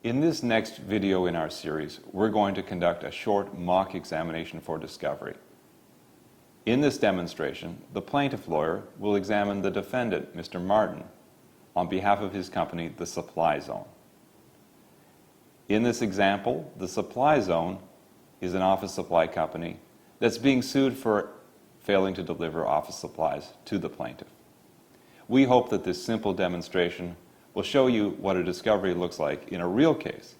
In this next video in our series, we're going to conduct a short mock examination for discovery. In this demonstration, the plaintiff lawyer will examine the defendant, Mr. Martin, on behalf of his company, the Supply Zone. In this example, the Supply Zone is an office supply company that's being sued for failing to deliver office supplies to the plaintiff. We hope that this simple demonstration will show you what a discovery looks like in a real case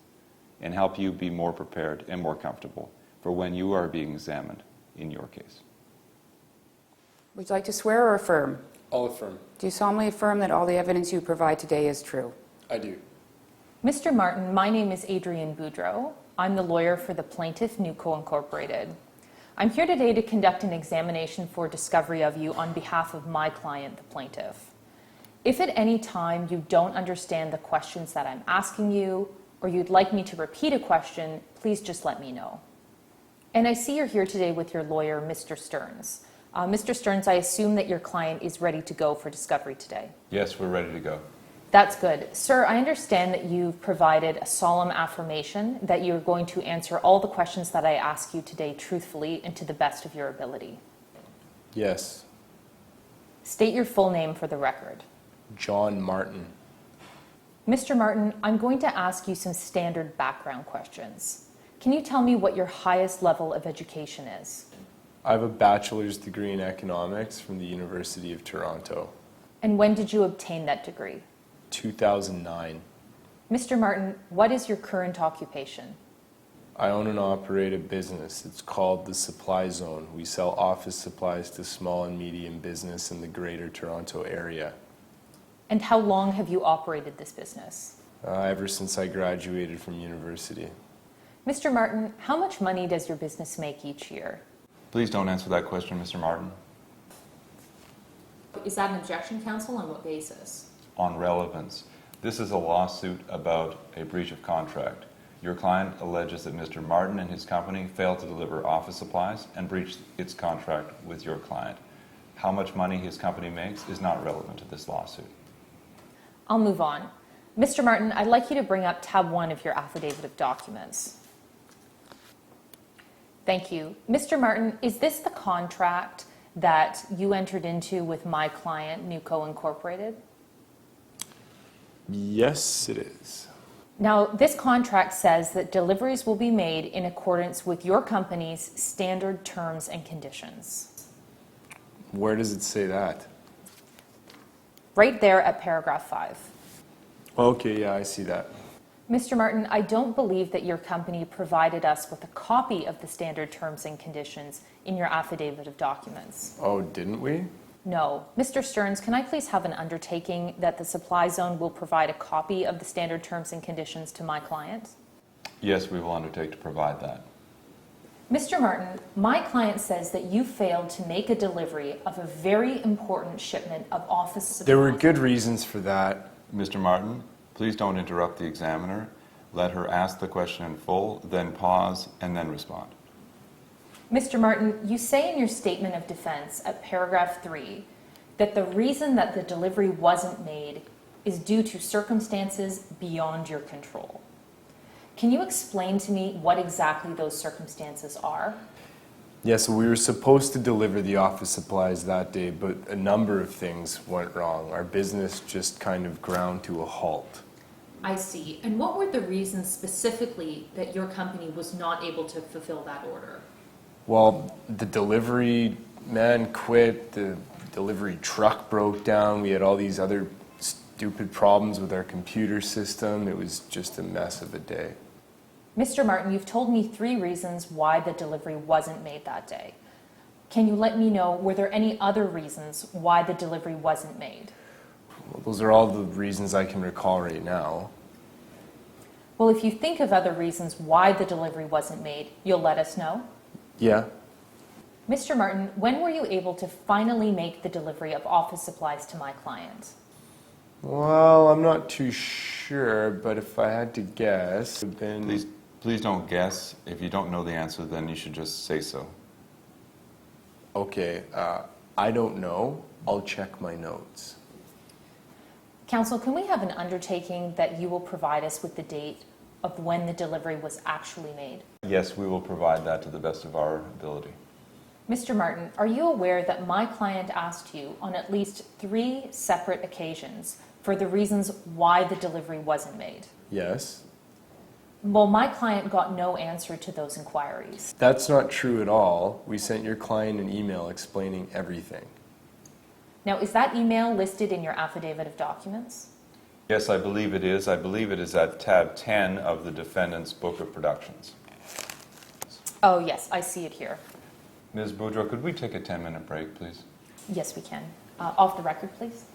and help you be more prepared and more comfortable for when you are being examined in your case. Would you like to swear or affirm? I'll affirm. Do you solemnly affirm that all the evidence you provide today is true? I do. Mr. Martin, my name is Adrienne Boudreau. I'm the lawyer for the plaintiff, Nuco Incorporated. I'm here today to conduct an examination for discovery of you on behalf of my client, the plaintiff. If at any time you don't understand the questions that I'm asking you, or you'd like me to repeat a question, please just let me know. And I see you're here today with your lawyer, Mr. Stearns. Mr. Stearns, I assume that your client is ready to go for discovery today. Yes, we're ready to go. That's good. Sir, I understand that you've provided a solemn affirmation that you're going to answer all the questions that I ask you today truthfully and to the best of your ability. Yes. State your full name for the record. John Martin. Mr. Martin, I'm going to ask you some standard background questions. Can you tell me what your highest level of education is? I have a bachelor's degree in economics from the University of Toronto. And when did you obtain that degree? 2009. Mr. Martin, what is your current occupation? I own and operate a business. It's called the Supply Zone. We sell office supplies to small and medium business in the Greater Toronto area. And how long have you operated this business? Ever since I graduated from university. Mr. Martin, how much money does your business make each year? Please don't answer that question, Mr. Martin. Is that an objection, counsel? On what basis? On relevance. This is a lawsuit about a breach of contract. Your client alleges that Mr. Martin and his company failed to deliver office supplies and breached its contract with your client. How much money his company makes is not relevant to this lawsuit. I'll move on. Mr. Martin, I'd like you to bring up tab 1 of your Affidavit of Documents. Thank you. Mr. Martin, is this the contract that you entered into with my client, Nuco Incorporated? Yes, it is. Now, this contract says that deliveries will be made in accordance with your company's standard terms and conditions. Where does it say that? Right there at paragraph 5. Okay, yeah, I see that. Mr. Martin, I don't believe that your company provided us with a copy of the standard terms and conditions in your Affidavit of Documents. Oh, didn't we? No. Mr. Stearns, can I please have an undertaking that the Supply Zone will provide a copy of the standard terms and conditions to my client? Yes, we will undertake to provide that. Mr. Martin, my client says that you failed to make a delivery of a very important shipment of office supplies. There were good reasons for that. Mr. Martin, please don't interrupt the examiner. Let her ask the question in full, then pause, and then respond. Mr. Martin, you say in your statement of defense at paragraph 3 that the reason that the delivery wasn't made is due to circumstances beyond your control. Can you explain to me what exactly those circumstances are? Yeah, so we were supposed to deliver the office supplies that day, but a number of things went wrong. Our business just kind of ground to a halt. I see. And what were the reasons specifically that your company was not able to fulfill that order? Well, the delivery man quit, the delivery truck broke down, we had all these other stupid problems with our computer system. It was just a mess of a day. Mr. Martin, you've told me 3 reasons why the delivery wasn't made that day. Can you let me know, were there any other reasons why the delivery wasn't made? Well, those are all the reasons I can recall right now. Well, if you think of other reasons why the delivery wasn't made, you'll let us know? Yeah. Mr. Martin, when were you able to finally make the delivery of office supplies to my client? Well, I'm not too sure, but if I had to guess, it would have been... Please don't guess. If you don't know the answer, then you should just say so. Okay, I don't know. I'll check my notes. Counsel, can we have an undertaking that you will provide us with the date of when the delivery was actually made? Yes, we will provide that to the best of our ability. Mr. Martin, are you aware that my client asked you on at least 3 separate occasions for the reasons why the delivery wasn't made? Yes. Well, my client got no answer to those inquiries. That's not true at all. We sent your client an email explaining everything. Now, is that email listed in your Affidavit of Documents? Yes, I believe it is. I believe it is at tab 10 of the defendant's book of productions. Oh, yes, I see it here. Ms. Boudreau, could we take a 10-minute break, please? Yes, we can. Off the record, please.